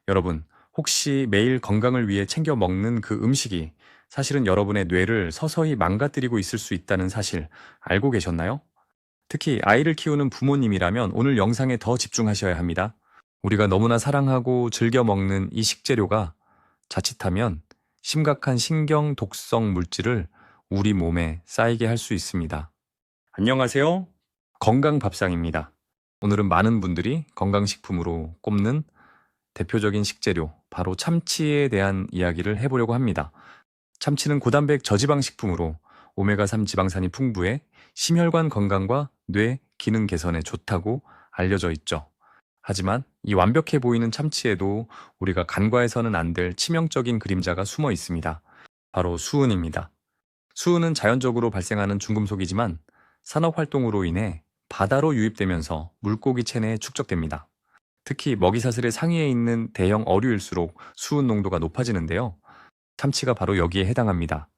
여러분, 혹시 매일 건강을 위해 챙겨 먹는 그 음식이 사실은 여러분의 뇌를 서서히 망가뜨리고 있을 수 있다는 사실 알고 계셨나요? 특히 아이를 키우는 부모님이라면 오늘 영상에 더 집중하셔야 합니다. 우리가 너무나 사랑하고 즐겨 먹는 이 식재료가 자칫하면 심각한 신경 독성 물질을 우리 몸에 쌓이게 할 수 있습니다. 안녕하세요. 건강밥상입니다. 오늘은 많은 분들이 건강식품으로 꼽는 대표적인 식재료, 바로 참치에 대한 이야기를 해보려고 합니다. 참치는 고단백 저지방 식품으로 오메가3 지방산이 풍부해 심혈관 건강과 뇌 기능 개선에 좋다고 알려져 있죠. 하지만 이 완벽해 보이는 참치에도 우리가 간과해서는 안 될 치명적인 그림자가 숨어 있습니다. 바로 수은입니다. 수은은 자연적으로 발생하는 중금속이지만 산업 활동으로 인해 바다로 유입되면서 물고기 체내에 축적됩니다. 특히 먹이사슬의 상위에 있는 대형 어류일수록 수은 농도가 높아지는데요. 참치가 바로 여기에 해당합니다.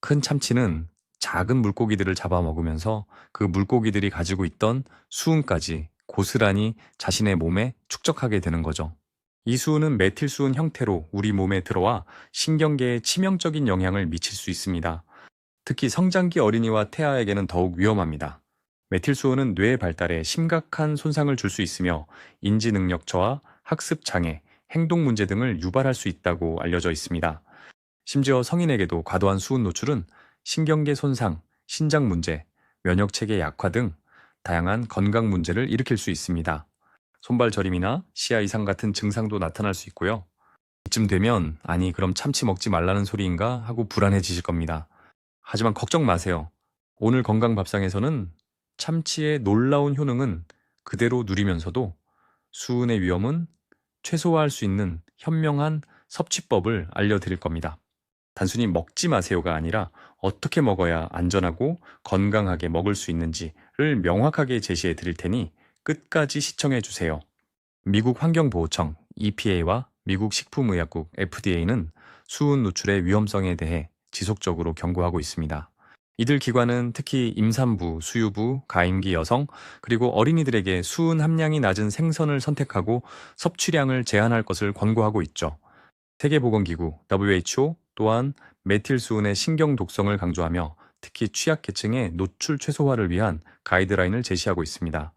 큰 참치는 작은 물고기들을 잡아먹으면서 그 물고기들이 가지고 있던 수은까지 고스란히 자신의 몸에 축적하게 되는 거죠. 이 수은은 메틸수은 형태로 우리 몸에 들어와 신경계에 치명적인 영향을 미칠 수 있습니다. 특히 성장기 어린이와 태아에게는 더욱 위험합니다. 메틸수은은 뇌 발달에 심각한 손상을 줄 수 있으며 인지 능력 저하, 학습 장애, 행동 문제 등을 유발할 수 있다고 알려져 있습니다. 심지어 성인에게도 과도한 수은 노출은 신경계 손상, 신장 문제, 면역 체계 약화 등 다양한 건강 문제를 일으킬 수 있습니다. 손발 저림이나 시야 이상 같은 증상도 나타날 수 있고요. 이쯤 되면 아니 그럼 참치 먹지 말라는 소리인가 하고 불안해지실 겁니다. 하지만 걱정 마세요. 오늘 건강밥상에서는 참치의 놀라운 효능은 그대로 누리면서도 수은의 위험은 최소화할 수 있는 현명한 섭취법을 알려드릴 겁니다. 단순히 먹지 마세요가 아니라 어떻게 먹어야 안전하고 건강하게 먹을 수 있는지를 명확하게 제시해 드릴 테니 끝까지 시청해 주세요. 미국 환경보호청 EPA와 미국 식품의약국 FDA는 수은 노출의 위험성에 대해 지속적으로 경고하고 있습니다. 이들 기관은 특히 임산부, 수유부, 가임기 여성, 그리고 어린이들에게 수은 함량이 낮은 생선을 선택하고 섭취량을 제한할 것을 권고하고 있죠. 세계보건기구 WHO 또한 메틸수은의 신경 독성을 강조하며 특히 취약계층의 노출 최소화를 위한 가이드라인을 제시하고 있습니다.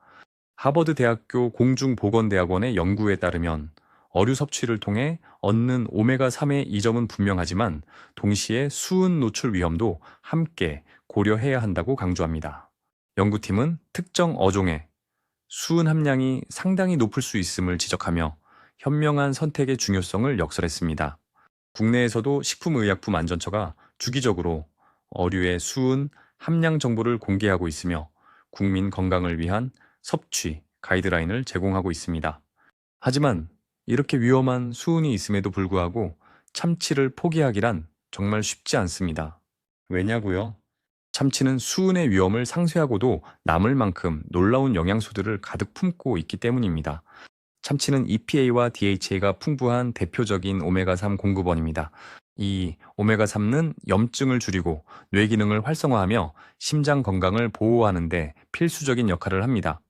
하버드 대학교 공중보건대학원의 연구에 따르면 어류 섭취를 통해 얻는 오메가3의 이점은 분명하지만 동시에 수은 노출 위험도 함께 고려해야 한다고 강조합니다. 연구팀은 특정 어종의 수은 함량이 상당히 높을 수 있음을 지적하며 현명한 선택의 중요성을 역설했습니다. 국내에서도 식품의약품안전처가 주기적으로 어류의 수은 함량 정보를 공개하고 있으며 국민 건강을 위한 섭취 가이드라인을 제공하고 있습니다. 하지만 이렇게 위험한 수은이 있음에도 불구하고 참치를 포기하기란 정말 쉽지 않습니다. 왜냐고요? 참치는 수은의 위험을 상쇄하고도 남을 만큼 놀라운 영양소들을 가득 품고 있기 때문입니다. 참치는 EPA와 DHA가 풍부한 대표적인 오메가3 공급원입니다. 이 오메가3는 염증을 줄이고 뇌 기능을 활성화하며 심장 건강을 보호하는 데 필수적인 역할을 합니다.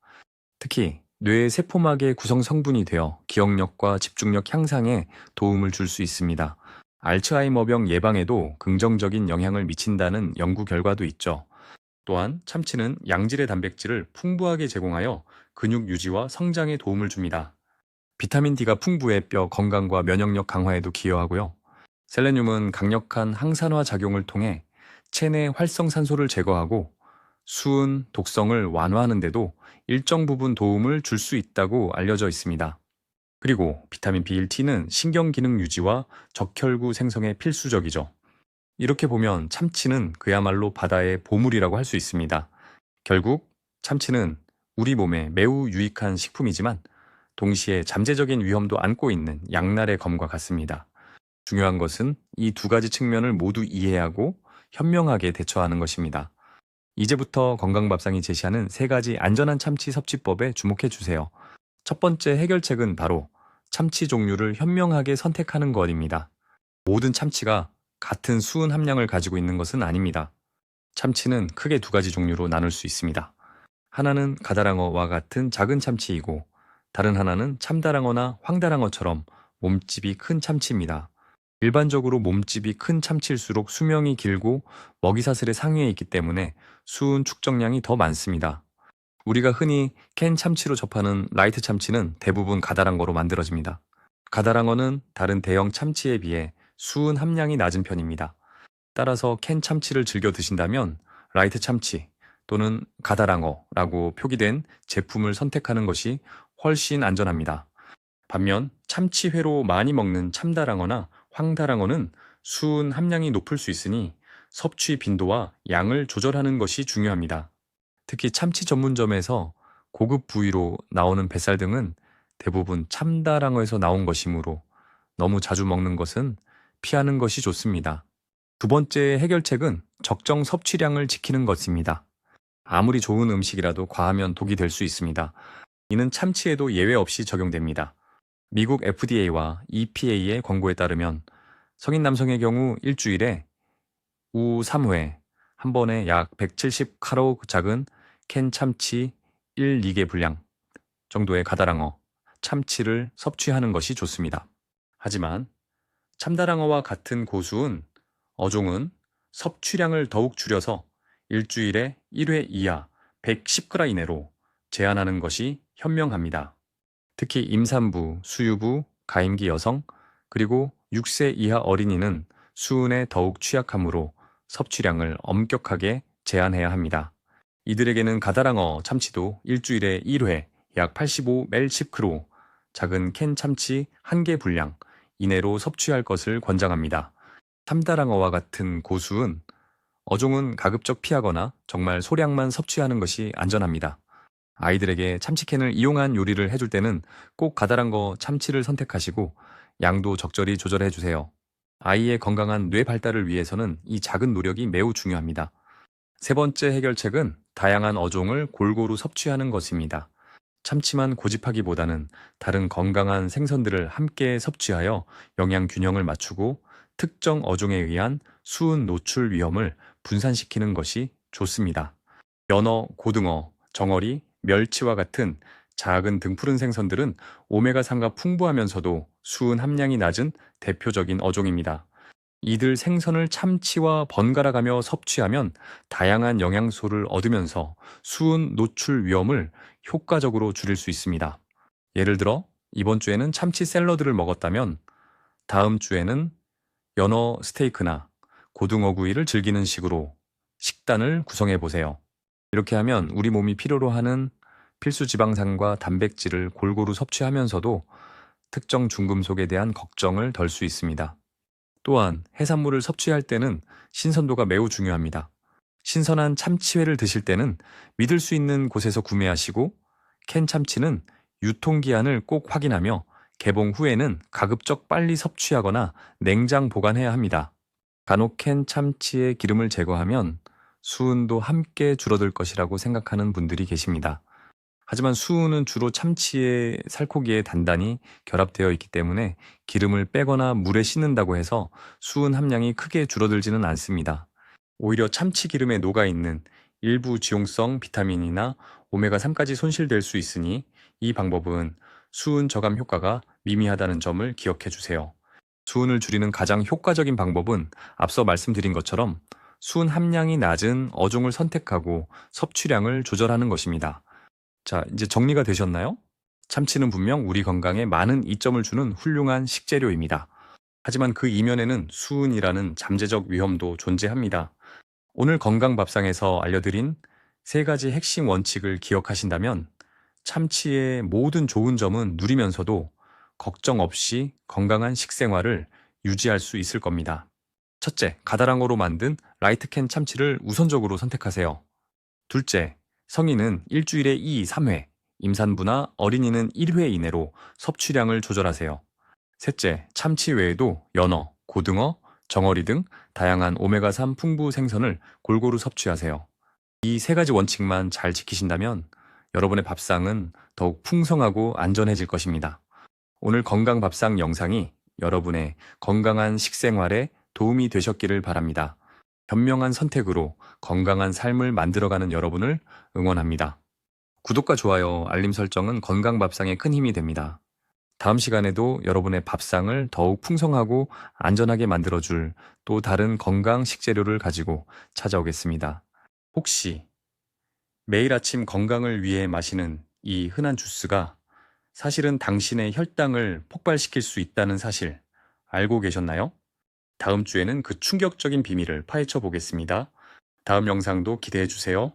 특히 뇌의 세포막의 구성 성분이 되어 기억력과 집중력 향상에 도움을 줄 수 있습니다. 알츠하이머병 예방에도 긍정적인 영향을 미친다는 연구 결과도 있죠. 또한 참치는 양질의 단백질을 풍부하게 제공하여 근육 유지와 성장에 도움을 줍니다. 비타민 D가 풍부해 뼈 건강과 면역력 강화에도 기여하고요. 셀레늄은 강력한 항산화 작용을 통해 체내 활성산소를 제거하고 수은 독성을 완화하는 데도 일정 부분 도움을 줄 수 있다고 알려져 있습니다. 그리고 비타민 B1T는 신경 기능 유지와 적혈구 생성에 필수적이죠. 이렇게 보면 참치는 그야말로 바다의 보물이라고 할 수 있습니다. 결국 참치는 우리 몸에 매우 유익한 식품이지만 동시에 잠재적인 위험도 안고 있는 양날의 검과 같습니다. 중요한 것은 이 두 가지 측면을 모두 이해하고 현명하게 대처하는 것입니다. 이제부터 건강밥상이 제시하는 세 가지 안전한 참치 섭취법에 주목해 주세요. 첫 번째 해결책은 바로 참치 종류를 현명하게 선택하는 것입니다. 모든 참치가 같은 수은 함량을 가지고 있는 것은 아닙니다. 참치는 크게 두 가지 종류로 나눌 수 있습니다. 하나는 가다랑어와 같은 작은 참치이고 다른 하나는 참다랑어나 황다랑어처럼 몸집이 큰 참치입니다. 일반적으로 몸집이 큰 참치일수록 수명이 길고 먹이사슬의 상위에 있기 때문에 수은 축적량이 더 많습니다. 우리가 흔히 캔 참치로 접하는 라이트 참치는 대부분 가다랑어로 만들어집니다. 가다랑어는 다른 대형 참치에 비해 수은 함량이 낮은 편입니다. 따라서 캔 참치를 즐겨 드신다면 라이트 참치 또는 가다랑어라고 표기된 제품을 선택하는 것이 훨씬 안전합니다. 반면 참치회로 많이 먹는 참다랑어나 황다랑어는 수은 함량이 높을 수 있으니 섭취 빈도와 양을 조절하는 것이 중요합니다. 특히 참치 전문점에서 고급 부위로 나오는 뱃살 등은 대부분 참다랑어에서 나온 것이므로 너무 자주 먹는 것은 피하는 것이 좋습니다. 두 번째 해결책은 적정 섭취량을 지키는 것입니다. 아무리 좋은 음식이라도 과하면 독이 될 수 있습니다. 이는 참치에도 예외 없이 적용됩니다. 미국 FDA와 EPA의 권고에 따르면 성인 남성의 경우 일주일에 우 3회, 한 번에 약 170칼로 작은 캔 참치 1, 2개 분량 정도의 가다랑어, 참치를 섭취하는 것이 좋습니다. 하지만 참다랑어와 같은 고수은 어종은 섭취량을 더욱 줄여서 일주일에 1회 이하 110g 이내로 제한하는 것이 현명합니다. 특히 임산부, 수유부, 가임기 여성, 그리고 6세 이하 어린이는 수은에 더욱 취약하므로 섭취량을 엄격하게 제한해야 합니다. 이들에게는 가다랑어 참치도 일주일에 1회 약 85ml/kg 작은 캔 참치 1개 분량 이내로 섭취할 것을 권장합니다. 참다랑어와 같은 고수은 어종은 가급적 피하거나 정말 소량만 섭취하는 것이 안전합니다. 아이들에게 참치캔을 이용한 요리를 해줄 때는 꼭 가다랑어 참치를 선택하시고 양도 적절히 조절해 주세요. 아이의 건강한 뇌 발달을 위해서는 이 작은 노력이 매우 중요합니다. 세 번째 해결책은 다양한 어종을 골고루 섭취하는 것입니다. 참치만 고집하기보다는 다른 건강한 생선들을 함께 섭취하여 영양 균형을 맞추고 특정 어종에 의한 수은 노출 위험을 분산시키는 것이 좋습니다. 연어, 고등어, 정어리, 멸치와 같은 작은 등푸른 생선들은 오메가3가 풍부하면서도 수은 함량이 낮은 대표적인 어종입니다. 이들 생선을 참치와 번갈아 가며 섭취하면 다양한 영양소를 얻으면서 수은 노출 위험을 효과적으로 줄일 수 있습니다. 예를 들어 이번 주에는 참치 샐러드를 먹었다면 다음 주에는 연어 스테이크나 고등어 구이를 즐기는 식으로 식단을 구성해 보세요. 이렇게 하면 우리 몸이 필요로 하는 필수 지방산과 단백질을 골고루 섭취하면서도 특정 중금속에 대한 걱정을 덜 수 있습니다. 또한 해산물을 섭취할 때는 신선도가 매우 중요합니다. 신선한 참치회를 드실 때는 믿을 수 있는 곳에서 구매하시고 캔 참치는 유통기한을 꼭 확인하며 개봉 후에는 가급적 빨리 섭취하거나 냉장 보관해야 합니다. 간혹 캔 참치의 기름을 제거하면 수은도 함께 줄어들 것이라고 생각하는 분들이 계십니다. 하지만 수은은 주로 참치의 살코기에 단단히 결합되어 있기 때문에 기름을 빼거나 물에 씻는다고 해서 수은 함량이 크게 줄어들지는 않습니다. 오히려 참치 기름에 녹아있는 일부 지용성 비타민이나 오메가3까지 손실될 수 있으니 이 방법은 수은 저감 효과가 미미하다는 점을 기억해 주세요. 수은을 줄이는 가장 효과적인 방법은 앞서 말씀드린 것처럼 수은 함량이 낮은 어종을 선택하고 섭취량을 조절하는 것입니다. 자, 이제 정리가 되셨나요? 참치는 분명 우리 건강에 많은 이점을 주는 훌륭한 식재료입니다. 하지만 그 이면에는 수은이라는 잠재적 위험도 존재합니다. 오늘 건강밥상에서 알려드린 세 가지 핵심 원칙을 기억하신다면 참치의 모든 좋은 점은 누리면서도 걱정 없이 건강한 식생활을 유지할 수 있을 겁니다. 첫째, 가다랑어로 만든 라이트캔 참치를 우선적으로 선택하세요. 둘째, 성인은 일주일에 2, 3회, 임산부나 어린이는 1회 이내로 섭취량을 조절하세요. 셋째, 참치 외에도 연어, 고등어, 정어리 등 다양한 오메가3 풍부 생선을 골고루 섭취하세요. 이 세 가지 원칙만 잘 지키신다면 여러분의 밥상은 더욱 풍성하고 안전해질 것입니다. 오늘 건강밥상 영상이 여러분의 건강한 식생활에 도움이 되셨기를 바랍니다. 현명한 선택으로 건강한 삶을 만들어가는 여러분을 응원합니다. 구독과 좋아요, 알림 설정은 건강밥상에 큰 힘이 됩니다. 다음 시간에도 여러분의 밥상을 더욱 풍성하고 안전하게 만들어줄 또 다른 건강 식재료를 가지고 찾아오겠습니다. 혹시 매일 아침 건강을 위해 마시는 이 흔한 주스가 사실은 당신의 혈당을 폭발시킬 수 있다는 사실 알고 계셨나요? 다음 주에는 그 충격적인 비밀을 파헤쳐 보겠습니다. 다음 영상도 기대해 주세요.